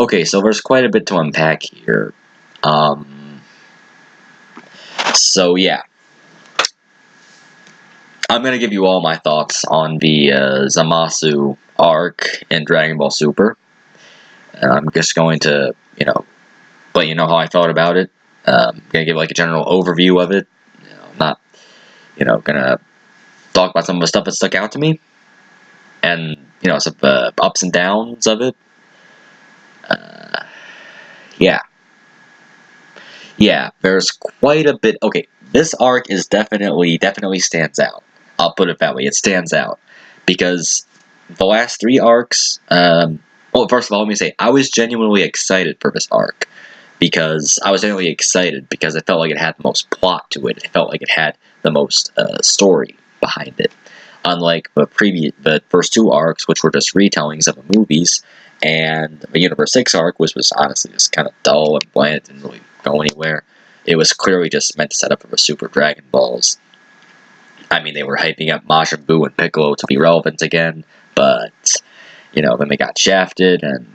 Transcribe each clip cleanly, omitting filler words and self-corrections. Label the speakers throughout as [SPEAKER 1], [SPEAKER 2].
[SPEAKER 1] Okay, so there's quite a bit to unpack here. So yeah. I'm going to give you all my thoughts on the Zamasu Arc in Dragon Ball Super. I'm just going to, let you know how I thought about it. I'm going to give like a general overview of it. Not, going to talk about some of the stuff that stuck out to me. And, some ups and downs of it. Yeah. Yeah, there's quite a bit. Okay, this arc is definitely stands out. I'll put it that way. It stands out because the last 3 arcs. Well, first of all, let me say I was genuinely excited for this arc because I was genuinely excited because it felt like it had the most plot to it. It felt like it had the most story behind it. Unlike the first 2 arcs, which were just retellings of the movies, and the Universe 6 arc, which was honestly just kind of dull and bland. It didn't really go anywhere. It was clearly just meant to set up for the Super Dragon Balls. I mean, they were hyping up Majin Buu and Piccolo to be relevant again, but, then they got shafted, and,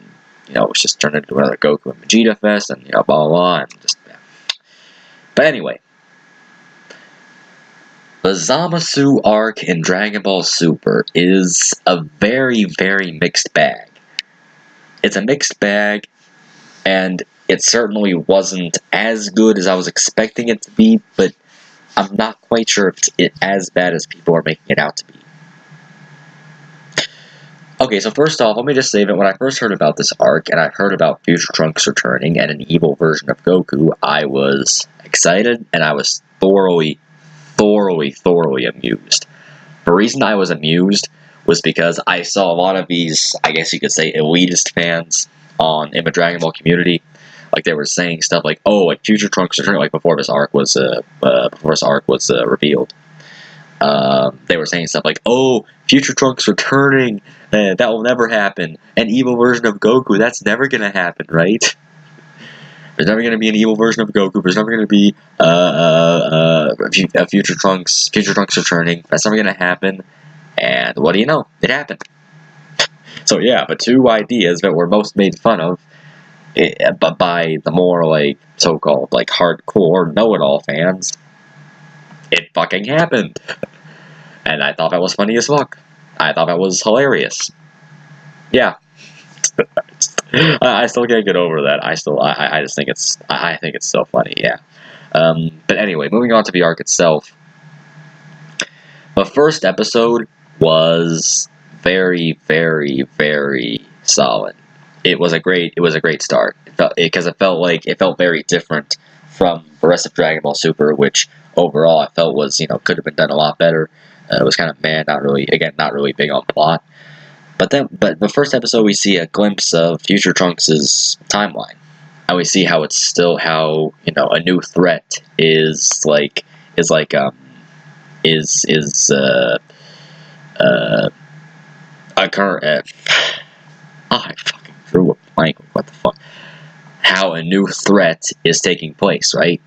[SPEAKER 1] it was just turned into another Goku and Vegeta fest, and, blah, blah, blah, and just, yeah. But anyway, the Zamasu Arc in Dragon Ball Super is a very, very mixed bag. It's a mixed bag, and it certainly wasn't as good as I was expecting it to be, but I'm not quite sure if it's as bad as people are making it out to be. Okay, so first off, let me just say that when I first heard about this arc, and I heard about Future Trunks returning and an evil version of Goku, I was excited, and I was thoroughly amused. The reason I was amused was because I saw a lot of these, I guess you could say, elitist fans in the Dragon Ball community. Like, they were saying stuff like, "Oh, like Future Trunks returning," like before this arc was revealed. They were saying stuff like, "Oh, Future Trunks returning, that will never happen. An evil version of Goku, that's never gonna happen, right? There's never gonna be an evil version of Goku. There's never gonna be a Future Trunks returning. That's never gonna happen." And what do you know? It happened. So yeah, the 2 ideas that were most made fun of, but by the more like so-called like hardcore know-it-all fans, it fucking happened. And I thought that was funny as fuck. I thought that was hilarious. Yeah. I still can't get over that. I just think it's so funny, yeah. But anyway, moving on to the arc itself. The first episode was very, very, very solid. It was a great start. It felt very different from the rest of Dragon Ball Super, which overall I felt was, could have been done a lot better. It was kind of not really big on plot. But the first episode we see a glimpse of Future Trunks' timeline, and we see how a new threat is occurring. I fucking drew a blank. What the fuck? How a new threat is taking place, right?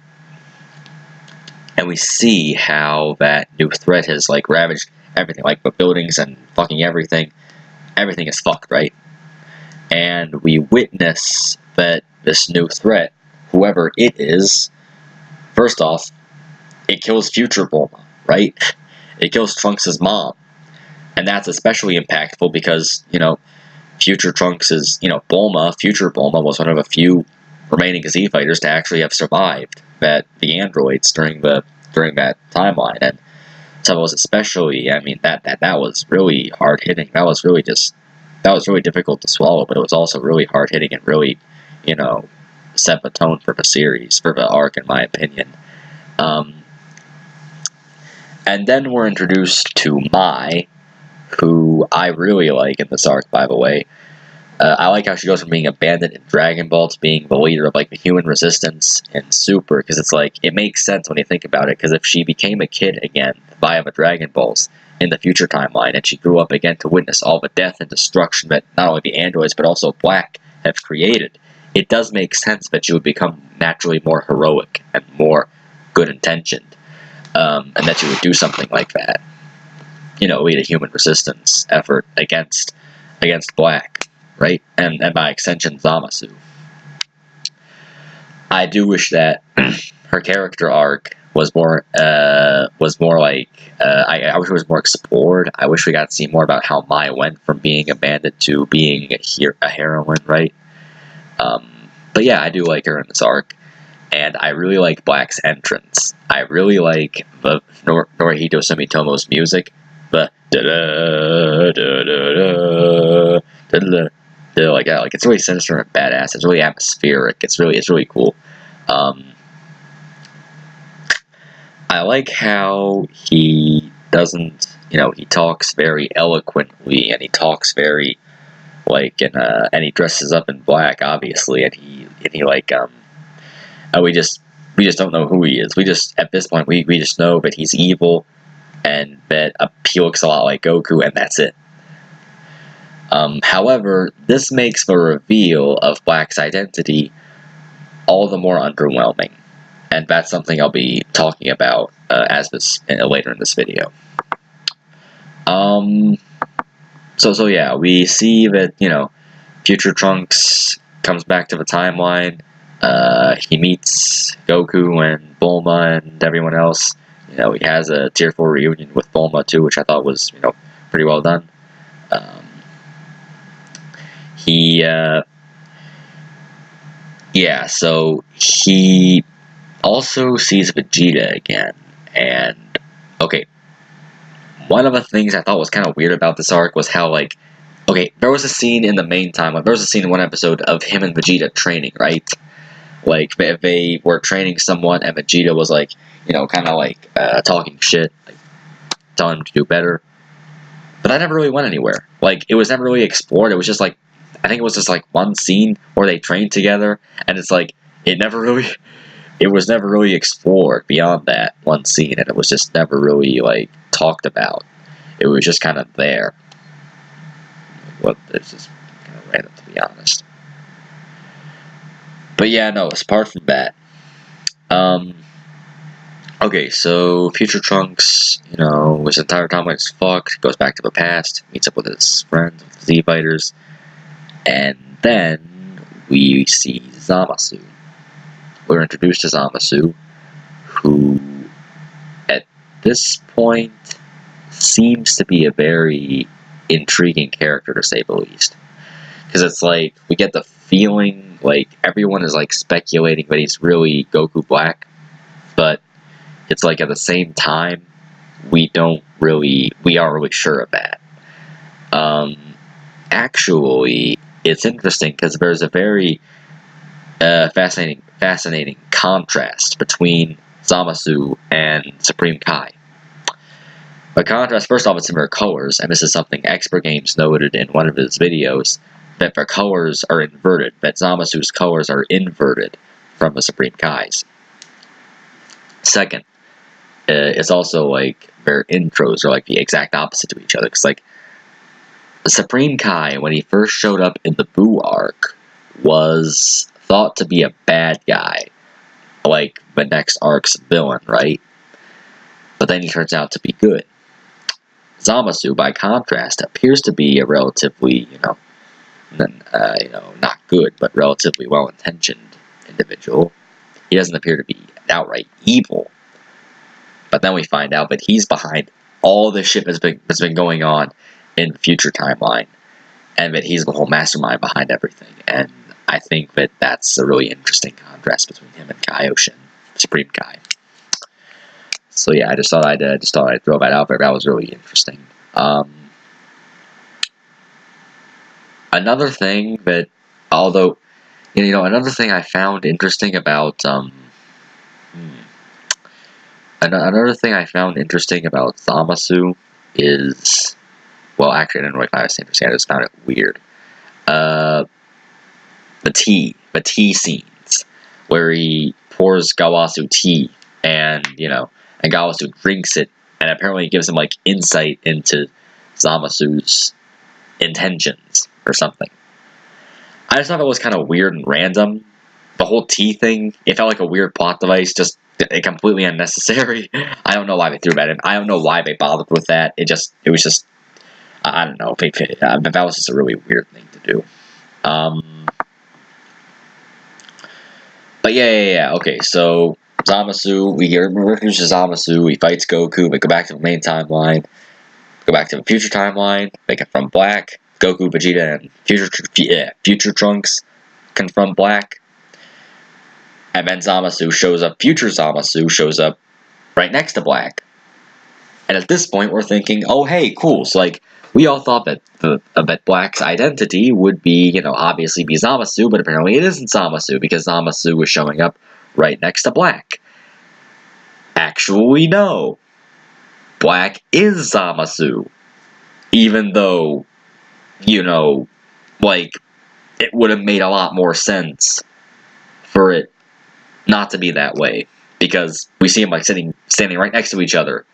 [SPEAKER 1] And we see how that new threat has like ravaged everything, like the buildings and fucking everything. Everything is fucked, right? And we witness that this new threat, whoever it is, first off, it kills Future Bulma, right? It kills Trunks' mom. And that's especially impactful because, Future Trunks is, Future Bulma was one of a few remaining Z fighters to actually have survived the androids during that timeline. And so it was especially, that was really hard hitting. That was really difficult to swallow, but it was also really hard hitting and really, set the tone for the series, for the arc, in my opinion. And then we're introduced to Mai, who I really like in this arc, by the way. I like how she goes from being abandoned in Dragon Ball to being the leader of, like, the human resistance in Super, because it's like, it makes sense when you think about it, because if she became a kid again via the Dragon Balls in the future timeline, and she grew up again to witness all the death and destruction that not only the androids, but also Black have created, it does make sense that she would become naturally more heroic and more good-intentioned, and that she would do something like that. Lead a human resistance effort against Black. right? And by extension, Zamasu. I do wish that her character arc was more like I wish it was more explored. I wish we got to see more about how Mai went from being a bandit to being a heroine, right? But yeah, I do like her in this arc, and I really like Black's entrance. I really like the Norihito Sumitomo's music, the da da da da da da da, like that. Like, it's really sinister and badass. It's really atmospheric. It's really cool. I like how he doesn't, he talks very eloquently, and he talks very like, and he dresses up in black, obviously, and he like, we just don't know who he is. We just, at this point, we just know that he's evil, and that he looks a lot like Goku, and that's it. However, this makes the reveal of Black's identity all the more underwhelming, and that's something I'll be talking about later in this video. So yeah, we see that, Future Trunks comes back to the timeline. He meets Goku and Bulma and everyone else. He has a Tier 4 reunion with Bulma too, which I thought was, pretty well done. So he also sees Vegeta again, and okay, one of the things I thought was kind of weird about this arc was how, like, okay, there was a scene in the main timeline, there was a scene in one episode of him and Vegeta training, right? Like, they were training someone, and Vegeta was like, kind of like, talking shit, like, telling him to do better, but that never really went anywhere. Like, it was never really explored. It was just like, I think it was just like one scene where they trained together, and it's like, it was never really explored beyond that one scene, and it was just never really, like, talked about. It was just kind of there. Well, it's just kind of random, to be honest. But yeah, no, apart from that. Okay, so Future Trunks, his entire timeline is fucked, goes back to the past, meets up with his friends, with the Z-Fighters, and then we see Zamasu. We're introduced to Zamasu, who, at this point, seems to be a very intriguing character, to say the least. Because it's like, we get the feeling like everyone is like speculating that he's really Goku Black, but it's like at the same time, we aren't really sure of that. Actually, it's interesting because there's a very fascinating contrast between Zamasu and Supreme Kai. The contrast, first off, it's in their colors, and this is something Expert Games noted in one of his videos, that their colors are inverted, that Zamasu's colors are inverted from the Supreme Kai's. Second, it's also like their intros are like the exact opposite to each other, because like, the Supreme Kai, when he first showed up in the Buu arc, was thought to be a bad guy, like the next arc's villain, right? But then he turns out to be good. Zamasu, by contrast, appears to be a relatively, not good, but relatively well-intentioned individual. He doesn't appear to be outright evil. But then we find out that he's behind all the shit that's been going on in the future timeline, and that he's the whole mastermind behind everything. And I think that that's a really interesting contrast between him and Kaioshin, Supreme Kai. So yeah, I just thought I'd throw that out there. That was really interesting. Another thing that, although, another thing I found interesting about, another thing I found interesting about Zamasu is, well, actually, I didn't really find it interesting. I just found it weird. The tea scenes, where he pours Gawasu tea, and Gawasu drinks it, and apparently it gives him, like, insight into Zamasu's intentions, or something. I just thought it was kind of weird and random. The whole tea thing, it felt like a weird plot device, just completely unnecessary. I don't know why they threw that in. I don't know why they bothered with that. It was just, I don't know. That was just a really weird thing to do. But yeah. Okay, so Zamasu, we get introduced to Zamasu. He fights Goku. We go back to the main timeline. Go back to the future timeline. They confront Black. Goku, Vegeta, and Future Trunks confront Black. And then Zamasu shows up. Future Zamasu shows up right next to Black. And at this point, we're thinking, oh hey, cool. So like, we all thought that that Black's identity would be, obviously be Zamasu, but apparently it isn't Zamasu because Zamasu was showing up right next to Black. Actually, no. Black is Zamasu. Even though, like, it would have made a lot more sense for it not to be that way. Because we see him, like, standing right next to each other.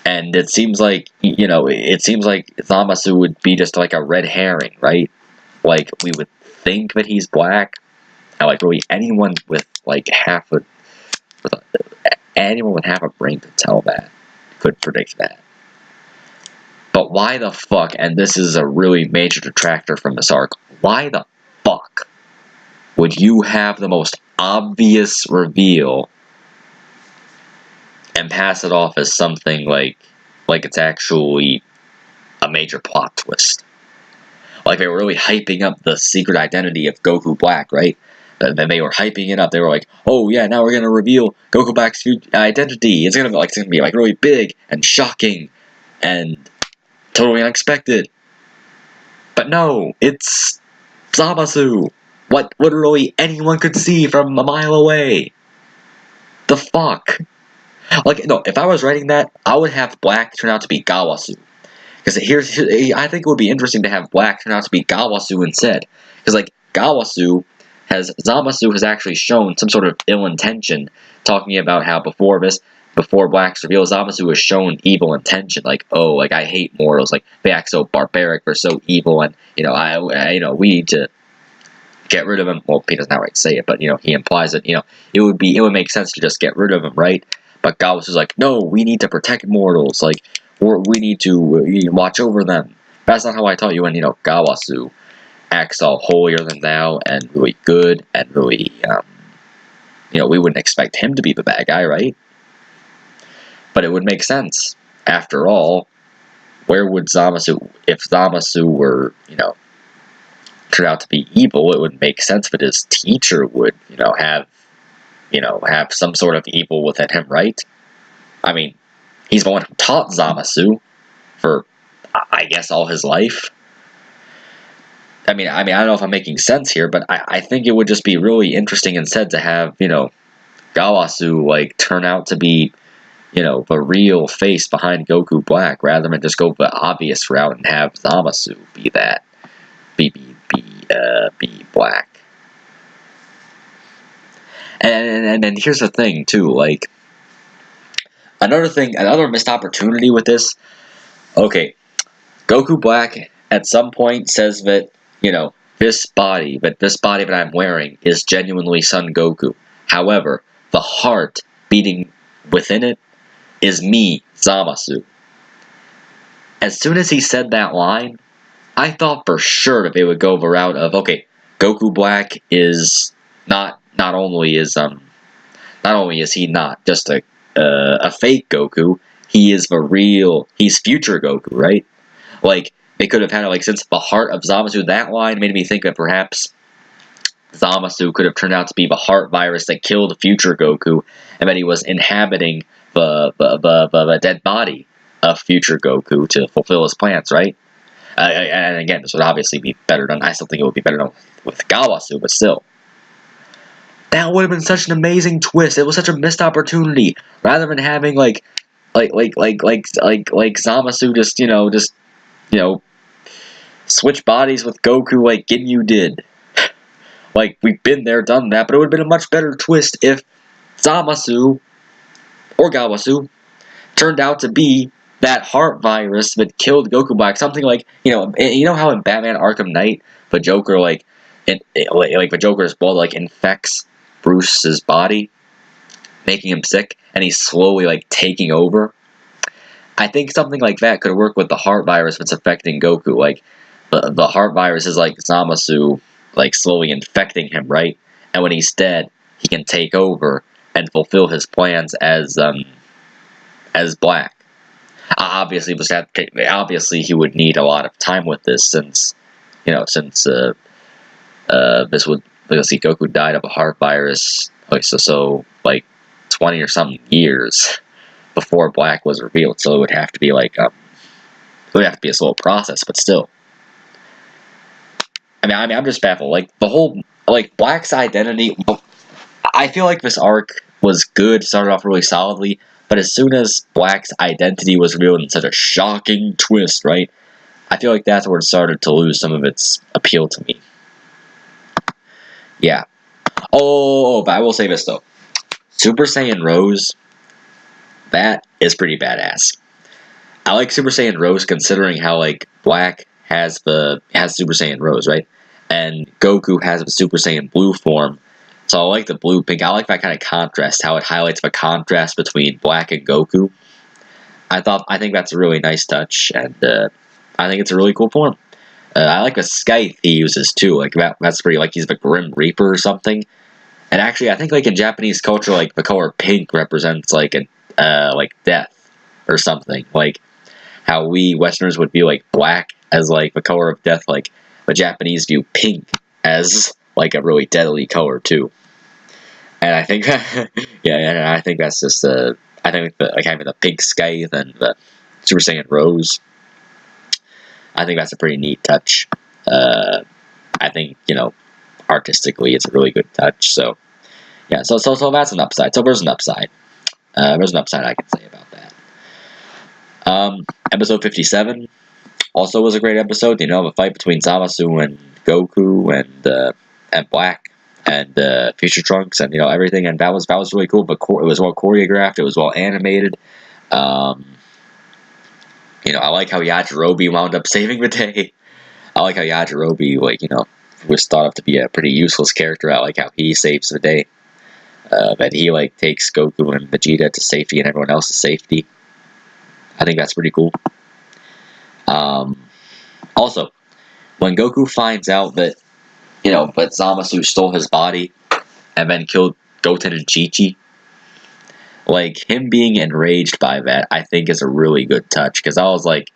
[SPEAKER 1] And it seems like, Zamasu would be just like a red herring, right? Like, we would think that he's Black. And, like, really anyone with, like, anyone with half a brain could tell that. Could predict that. But why the fuck, and this is a really major detractor from this arc, why the fuck would you have the most obvious reveal and pass it off as something like it's actually a major plot twist? Like, they were really hyping up the secret identity of Goku Black, right? And then they were hyping it up. They were like, oh yeah, now we're gonna reveal Goku Black's identity. It's gonna be really big and shocking and totally unexpected. But no, it's Zamasu. What literally anyone could see from a mile away. The fuck? Like, no, if I was writing that, I would have Black turn out to be Gawasu. Because I think it would be interesting to have Black turn out to be Gawasu instead. Because, like, Zamasu has actually shown some sort of ill intention, talking about how before Black's reveal, Zamasu has shown evil intention, like, oh, like, I hate mortals, like, they act so barbaric, they're so evil, and, we need to get rid of him. Well, he doesn't outright say it, but, he implies that, it would make sense to just get rid of him, right? But Gawasu's like, no, we need to protect mortals, like, we need to watch over them. That's not how I taught you when, Gawasu acts all holier than thou and really good and really, we wouldn't expect him to be the bad guy, right? But it would make sense. After all, where would Zamasu, if Zamasu were, turned out to be evil, it would make sense that his teacher would, have some sort of evil within him, right? I mean, he's the one who taught Zamasu for, I guess, all his life. I mean, I don't know if I'm making sense here, but I think it would just be really interesting instead to have, Gawasu, like, turn out to be, the real face behind Goku Black, rather than just go the obvious route and have Zamasu be that, be Black. And then here's the thing, too, like, another missed opportunity with this, okay, Goku Black at some point says that, this body that I'm wearing is genuinely Son Goku. However, the heart beating within it is me, Zamasu. As soon as he said that line, I thought for sure that they would go the route of, okay, Goku Black is not only is he not just a fake Goku, he's future Goku, right? Like, they could have had, like, since the heart of Zamasu, that line made me think that perhaps Zamasu could have turned out to be the heart virus that killed future Goku, and that he was inhabiting the dead body of future Goku to fulfill his plans, right? And again, this would obviously be better done. I still think it would be better done with Gawasu, but still. That would have been such an amazing twist. It was such a missed opportunity. Rather than having like Zamasu just switch bodies with Goku like Ginyu did. Like, we've been there, done that, but it would have been a much better twist if Zamasu or Gawasu turned out to be that heart virus that killed Goku Black. Something like, how in Batman Arkham Knight, the Joker, the Joker's blood, like, infects Bruce's body, making him sick, and he's slowly, like, taking over. I think something like that could work with the heart virus that's affecting Goku. Like, the heart virus is like Zamasu, like slowly infecting him, right? And when he's dead, he can take over and fulfill his plans as Black. Obviously, he would need a lot of time with this, since this would, let's see, Goku died of a heart virus. Okay, so like 20 or something years before Black was revealed. So it would have to be like it would have to be a slow process, but still. I mean, I'm just baffled. Like the whole Black's identity. I feel like this arc was good, started off really solidly, but as soon as Black's identity was revealed in such a shocking twist, right? I feel like that's where it started to lose some of its appeal to me. Yeah. Oh, but I will say this though. Super Saiyan Rose, that is pretty badass. I like Super Saiyan Rose considering how like Black has Super Saiyan Rose, right? And Goku has the Super Saiyan Blue form. So I like the blue pink. I like that kind of contrast, how it highlights the contrast between Black and Goku. I think that's a really nice touch, and I think it's a really cool form. I like the scythe he uses too. Like that's pretty. Like he's the Grim Reaper or something. And actually, I think like in Japanese culture, like the color pink represents like death or something. Like how we Westerners would view like black as like the color of death. Like the Japanese view pink as like a really deadly color too. And I think, yeah, and I think that's just I think like having the pink scythe and the Super Saiyan Rose, I think that's a pretty neat touch. I think, artistically it's a really good touch. So yeah, so that's an upside. So there's an upside. There's an upside I can say about that. Episode 57 also was a great episode. The fight between Zamasu and Goku and Black and Future Trunks and everything, and that was really cool. But it was well choreographed. It was well animated. I like how Yajirobe wound up saving the day. I like how Yajirobe, was thought of to be a pretty useless character. I like how he saves the day. That he takes Goku and Vegeta to safety and everyone else's safety. I think that's pretty cool. Also, when Goku finds out that but Zamasu stole his body and then killed Goten and Chi-Chi, him being enraged by that, I think is a really good touch, because I was like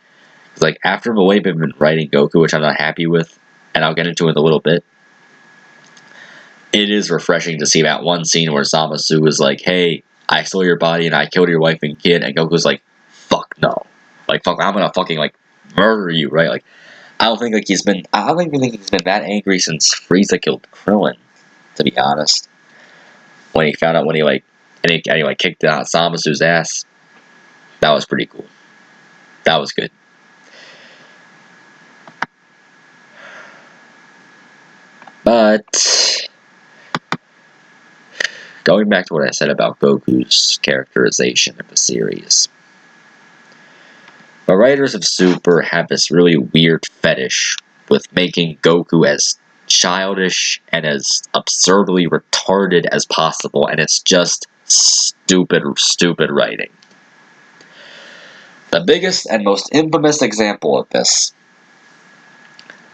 [SPEAKER 1] after the way they've been writing Goku, which I'm not happy with, and I'll get into it in a little bit, it is refreshing to see that one scene where Zamasu is like, hey, I stole your body and I killed your wife and kid, and Goku's like, fuck no. Fuck, I'm gonna fucking murder you, right? I don't think he's been that angry since Frieza killed Krillin, to be honest. When he found out when he kicked out Zamasu's ass. That was pretty cool. That was good. But going back to what I said about Goku's characterization of the series. The writers of Super have this really weird fetish with making Goku as childish and as absurdly retarded as possible, and it's just stupid writing. The biggest and most infamous example of this,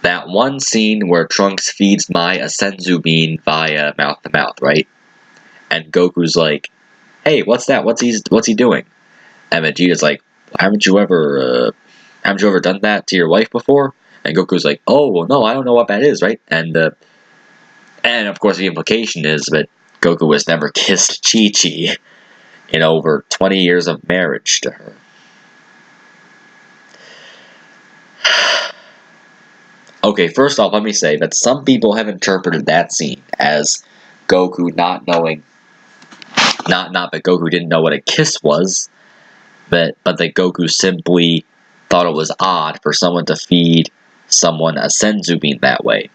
[SPEAKER 1] that one scene where Trunks feeds Mai a senzu bean via mouth to mouth, right? And Goku's like, hey, what's that? What's he doing? And Vegeta's like, haven't you ever done that to your wife before? And Goku's like, oh, well, no, I don't know what that is, right? And of course the implication is that Goku has never kissed Chi-Chi in over 20 years of marriage to her. Okay, first off, let me say that some people have interpreted that scene as Goku not knowing, not that Goku didn't know what a kiss was, but that Goku simply thought it was odd for someone to feed someone a senzu bean that way.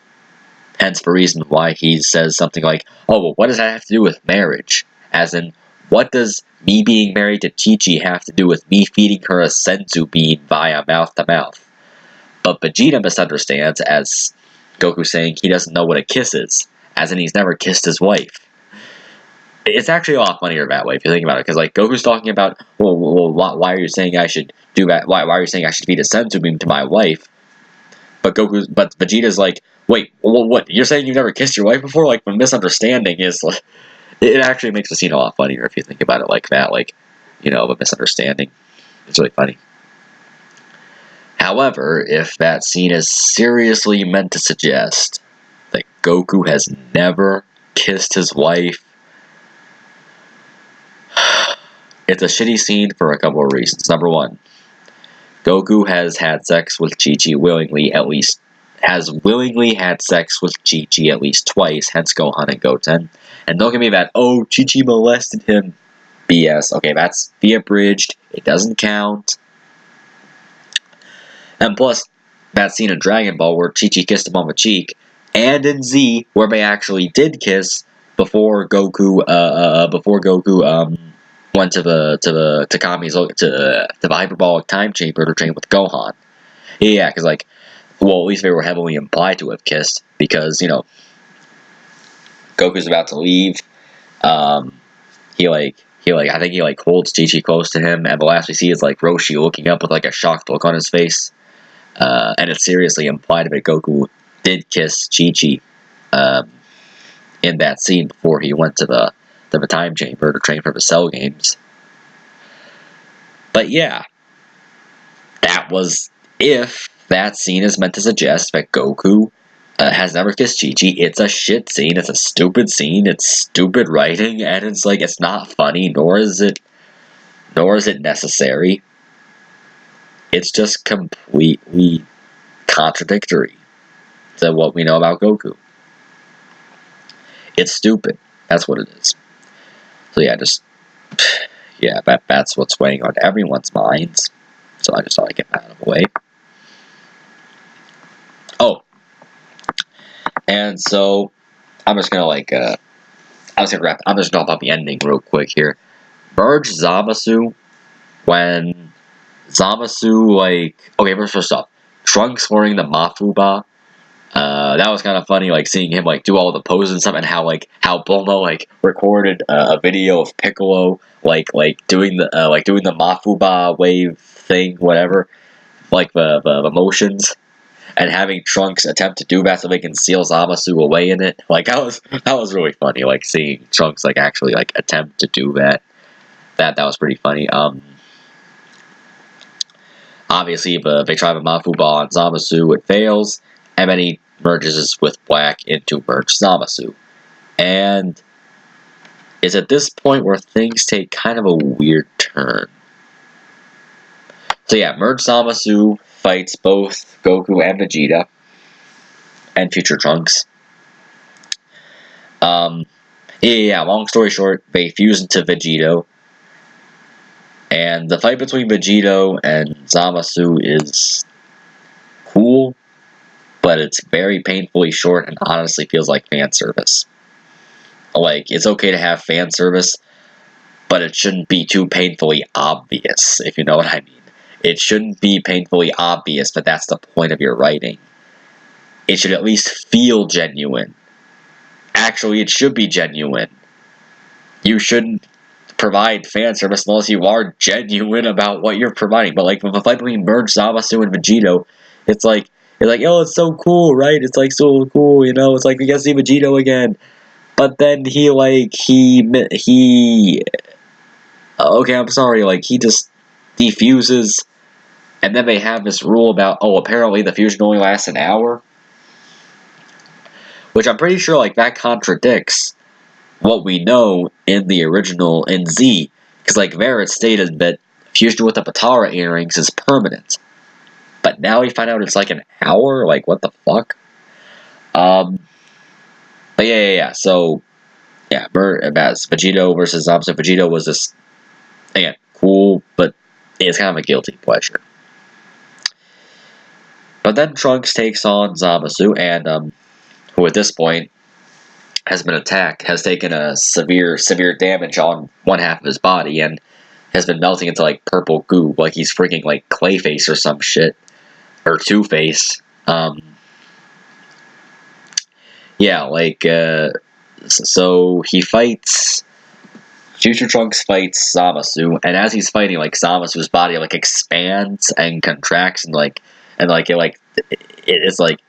[SPEAKER 1] Hence the reason why he says something like, oh, well, what does that have to do with marriage? As in, what does me being married to Chi-Chi have to do with me feeding her a senzu bean via mouth to mouth? But Vegeta misunderstands as Goku saying he doesn't know what a kiss is, as in he's never kissed his wife. It's actually a lot funnier that way if you think about it, because Goku's talking about, well, why are you saying I should do that? Why are you saying I should feed a senzu bean to my wife? but Vegeta's like, wait, what? You're saying you've never kissed your wife before? Like, the misunderstanding is, like, it actually makes the scene a lot funnier if you think about it like that. Like, you know, a misunderstanding. It's really funny. However, if that scene is seriously meant to suggest that Goku has never kissed his wife, it's a shitty scene for a couple of reasons. Number one, Goku has had sex with Chi-Chi willingly has willingly had sex with Chi-Chi at least twice, hence Gohan and Goten. And don't give me that, oh, Chi-Chi molested him. BS. Okay, that's the abridged. It doesn't count. And plus, that scene in Dragon Ball where Chi-Chi kissed him on the cheek, and in Z, where they actually did kiss before Goku, went to the hyperbolic time chamber to train with Gohan. Yeah, because, like, well, at least they were heavily implied to have kissed, because, you know, Goku's about to leave. I think he holds Chi-Chi close to him, and the last we see is, like, Roshi looking up with, like, a shocked look on his face. And it's seriously implied that Goku did kiss Chi-Chi in that scene before he went to the time chamber to train for the Cell Games. But yeah, that was, if that scene is meant to suggest that Goku has never kissed Chi-Chi, it's a shit scene, it's a stupid scene, it's stupid writing, and it's like, it's not funny, nor is it necessary. It's just completely contradictory to what we know about Goku. It's stupid. That's what it is. So yeah, that's what's weighing on everyone's minds. So I just thought I'd get that out of the way. Oh, and so I'm just gonna I'm just gonna talk about the ending real quick here. Merge Zamasu when Zamasu, okay, first off, Trunks wearing the Mafuba. That was kind of funny, like, seeing him, like, do all the poses and stuff, and how Bulma, like, recorded a video of Piccolo, doing the Mafuba wave thing, whatever, like, the motions, and having Trunks attempt to do that so they can seal Zamasu away in it. Like, that was really funny, like, seeing Trunks, like, actually, like, attempt to do that. That was pretty funny. Obviously, if they try the Mafuba on Zamasu, it fails, and then he merges with Black into Merge Zamasu. And it's at this point where things take kind of a weird turn. So yeah, Merge Zamasu fights both Goku and Vegeta, and future Trunks. Long story short, they fuse into Vegito. And the fight between Vegito and Zamasu is cool, but it's very painfully short and honestly feels like fan service. Like, it's okay to have fan service, but it shouldn't be too painfully obvious, if you know what I mean. It shouldn't be painfully obvious that that's the point of your writing. It should at least feel genuine. Actually, it should be genuine. You shouldn't provide fan service unless you are genuine about what you're providing. But, like, with the fight between Merge Zamasu and Vegito, it's like, oh, it's so cool, right? It's, like, so cool, you know? It's like, we get to see Vegito again. But then he okay, I'm sorry, like, he just defuses, and then they have this rule about, oh, apparently the fusion only lasts an hour. Which I'm pretty sure, like, that contradicts what we know in the original, in Z. Because, like, there it stated that fusion with the Patara earrings is permanent. But now we find out it's, like, an hour? Like, what the fuck? But yeah. So, yeah, that's Vegito versus Zamasu. Vegito was this, again, cool, but it's kind of a guilty pleasure. But then Trunks takes on Zamasu, and, who at this point has been attacked, has taken a severe damage on one half of his body, and has been melting into, like, purple goo, like he's freaking, like, Clayface or some shit. Or Two-Face. Yeah, like, so he fights, Future Trunks fights Zamasu, and as he's fighting, like, Zamasu's body, like, expands and contracts, and it it's like,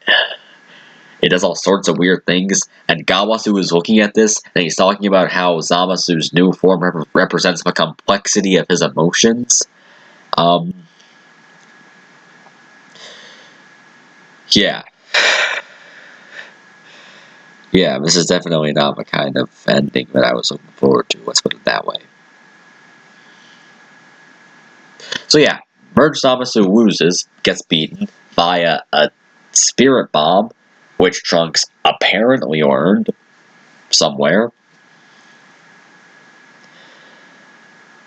[SPEAKER 1] it does all sorts of weird things, and Gawasu is looking at this, and he's talking about how Zamasu's new form represents the complexity of his emotions. Yeah. Yeah, this is definitely not the kind of ending that I was looking forward to, let's put it that way. So yeah, Merge Zamasu loses, gets beaten via a spirit bomb, which Trunks apparently earned somewhere.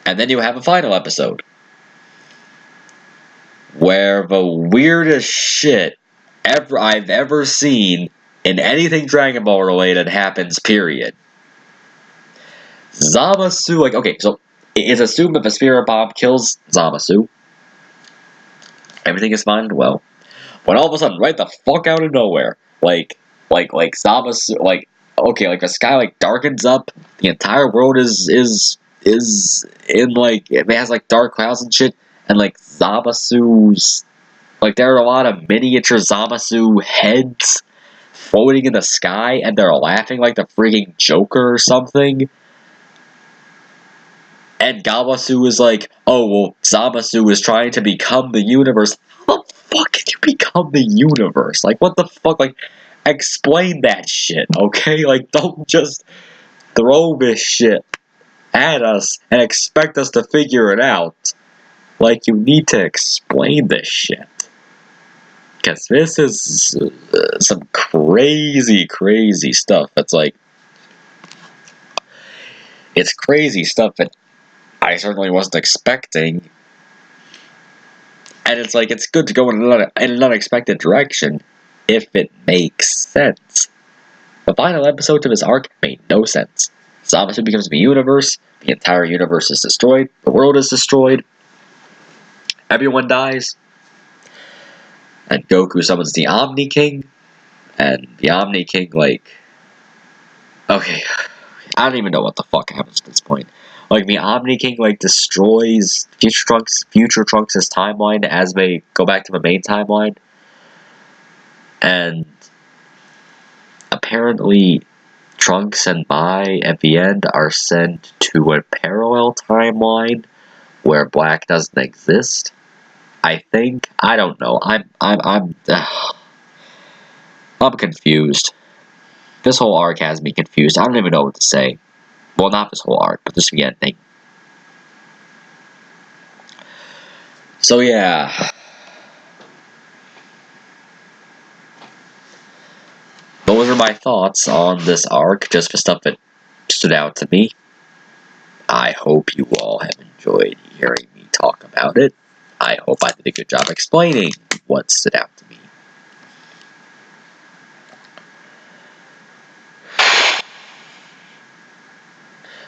[SPEAKER 1] And then you have a final episode, where the weirdest shit I've ever seen in anything Dragon Ball related happens, period. Zamasu, like, okay, so it's assumed that the spirit bomb kills Zamasu. Everything is fine and well. When all of a sudden, right the fuck out of nowhere, like Zamasu, like, okay, like the sky like darkens up, the entire world is in like, it has like dark clouds and shit, and like Zamasu's, like there are a lot of miniature Zamasu heads floating in the sky, and they're laughing like the freaking Joker or something. And Gawasu is like, oh, well, Zamasu is trying to become the universe. How the fuck can you become the universe? Like, what the fuck? Like, explain that shit, okay? Like, don't just throw this shit at us and expect us to figure it out. Like, you need to explain this shit. Because this is some crazy, crazy stuff. That's like, it's crazy stuff that I certainly wasn't expecting. And it's like, it's good to go in an unexpected direction if it makes sense. The final episode of his arc made no sense. Zamasu becomes the universe, the entire universe is destroyed, the world is destroyed, everyone dies, and Goku summons the Omni King, and the Omni King, like, okay, I don't even know what the fuck happens at this point. Like, the Omni King, like, destroys Future Trunks' timeline as they go back to the main timeline. And apparently, Trunks and Mai, at the end, are sent to a parallel timeline where Black doesn't exist. I think. I don't know. I'm confused. This whole arc has me confused. I don't even know what to say. Well, not this whole arc, but just the ending. So yeah. Those are my thoughts on this arc, just for stuff that stood out to me. I hope you all have enjoyed hearing me talk about it. I hope I did a good job explaining what stood out to me.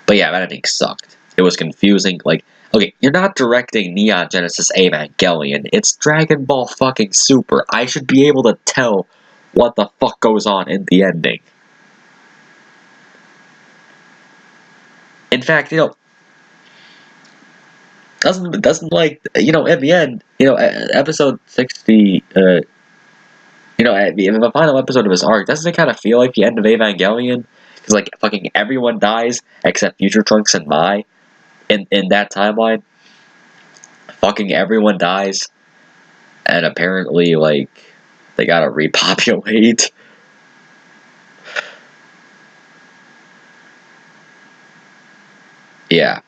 [SPEAKER 1] But yeah, that ending sucked. It was confusing. Like, okay, you're not directing Neon Genesis Evangelion. It's Dragon Ball fucking Super. I should be able to tell what the fuck goes on in the ending. In fact, you know, doesn't like, you know, at the end, you know, episode 60, you know, at the final episode of his arc, doesn't it kind of feel like the end of Evangelion? Because, like, fucking everyone dies except Future Trunks and Mai in that timeline. Fucking everyone dies. And apparently, like, they gotta repopulate. Yeah.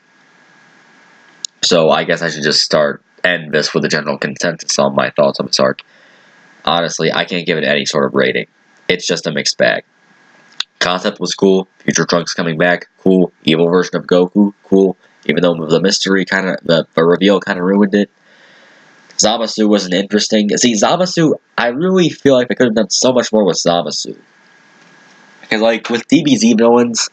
[SPEAKER 1] So I guess I should just end this with a general consensus on my thoughts on this arc. Honestly, I can't give it any sort of rating. It's just a mixed bag. Concept was cool. Future Trunks coming back, cool. Evil version of Goku, cool. Even though the mystery the reveal kind of ruined it. Zamasu wasn't interesting. See, Zamasu, I really feel like they could have done so much more with Zamasu. Because, like, with DBZ villains,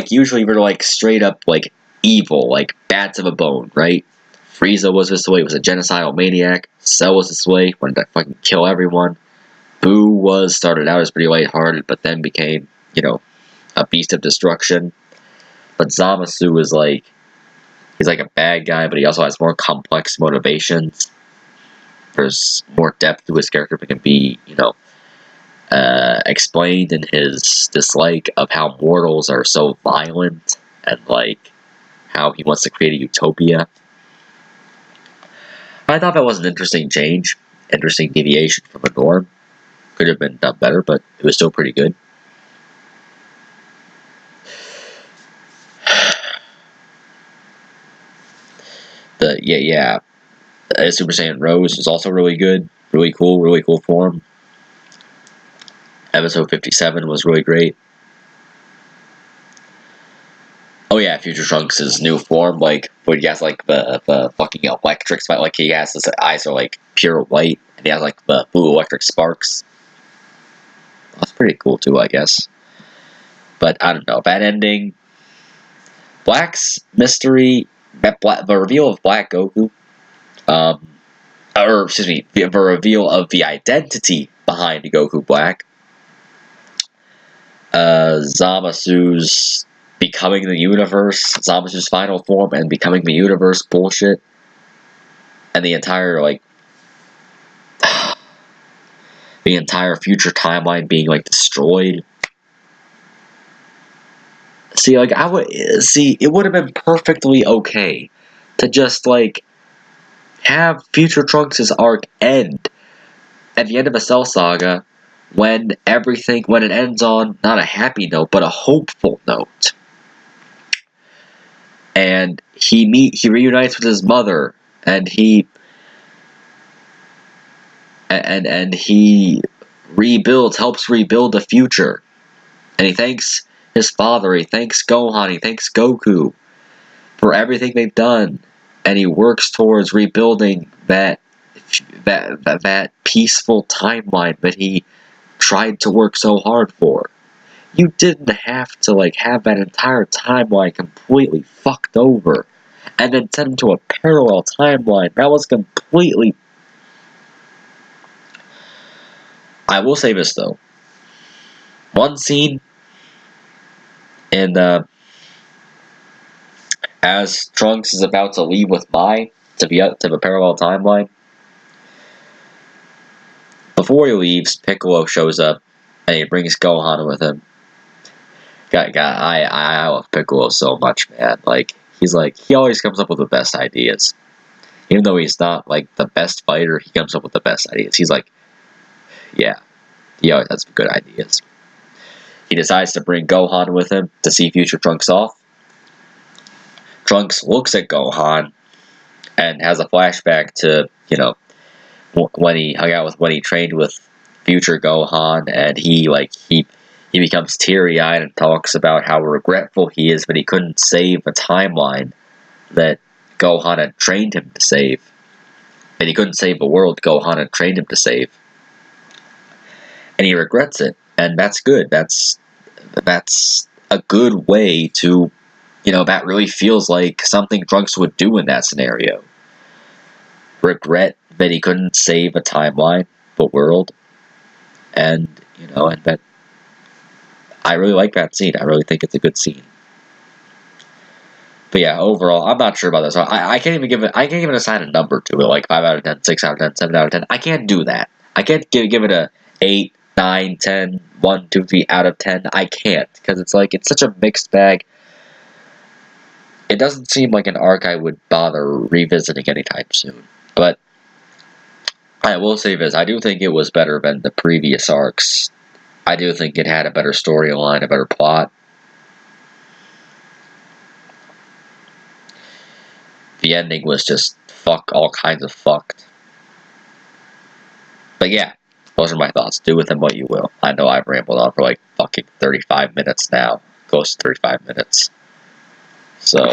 [SPEAKER 1] usually they're, like, straight up, like, evil, like, bad to the bone, right? Frieza was this way, was a genocidal maniac. Cell was this way, wanted to fucking kill everyone. Boo started out as pretty lighthearted, but then became, you know, a beast of destruction. But Zamasu is like, he's like a bad guy, but he also has more complex motivations. there's more depth to his character that can be, you know, explained in his dislike of how mortals are so violent and like how he wants to create a utopia. I thought that was an interesting change, interesting deviation from the norm. Could have been done better, but it was still pretty good. Super Saiyan Rose was also really good, really cool form. Episode 57 was really great. Oh yeah, Future Trunks' new form, like, when he has, like, the fucking electric spot, like, he has his eyes are, like, pure white, and he has, like, the blue electric sparks. That's pretty cool, too, I guess. But, I don't know, that ending, Black's mystery, the reveal of Black Goku, or, excuse me, the reveal of the identity behind Goku Black, Zamasu's becoming the universe, Zamasu's final form and becoming the universe bullshit, and the entire, like, the entire future timeline being, like, destroyed. See, like, it would have been perfectly okay to just, like, have Future Trunks' arc end at the end of a Cell Saga when it ends on not a happy note, but a hopeful note. And he reunites with his mother, and he helps rebuild the future. And he thanks his father, he thanks Gohan, he thanks Goku for everything they've done, and he works towards rebuilding that peaceful timeline that he tried to work so hard for. You didn't have to, like, have that entire timeline completely fucked over and then send him to a parallel timeline. That was completely... I will say this, though. One scene in as Trunks is about to leave with Mai to the parallel timeline, before he leaves, Piccolo shows up and he brings Gohan with him. I love Piccolo so much, man. Like, he always comes up with the best ideas. Even though he's not, like, the best fighter, he comes up with the best ideas. He's like, yeah, he always has good ideas. He decides to bring Gohan with him to see Future Trunks off. Trunks looks at Gohan and has a flashback to, you know, when he trained with Future Gohan, and he becomes teary-eyed and talks about how regretful he is that he couldn't save a timeline that Gohan had trained him to save. And he couldn't save the world Gohan had trained him to save. And he regrets it, and that's good. That's a good way to, you know, that really feels like something Trunks would do in that scenario. Regret that he couldn't save a timeline, the world, and, you know, and that I really like that scene. I really think it's a good scene. But yeah, overall, I'm not sure about this. I can't even assign a number to it, like 5 out of 10, 6 out of 10, 7 out of 10. I can't do that. I can't give it a 8, 9, 10, 1, 2, 3 out of 10. I can't, because it's like, it's such a mixed bag. It doesn't seem like an arc I would bother revisiting anytime soon. But I will say this, I do think it was better than the previous arcs. I do think it had a better storyline, a better plot. The ending was just all kinds of fucked. But yeah, those are my thoughts. Do with them what you will. I know I've rambled on for like fucking 35 minutes now. Close to 35 minutes. So,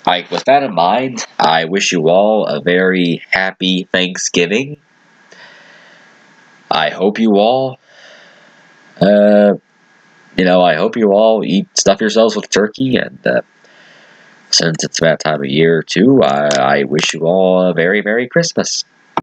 [SPEAKER 1] with that in mind, I wish you all a very happy Thanksgiving. I hope you all, I hope you all stuff yourselves with turkey, and since it's that time of year too, I wish you all a very Merry Christmas.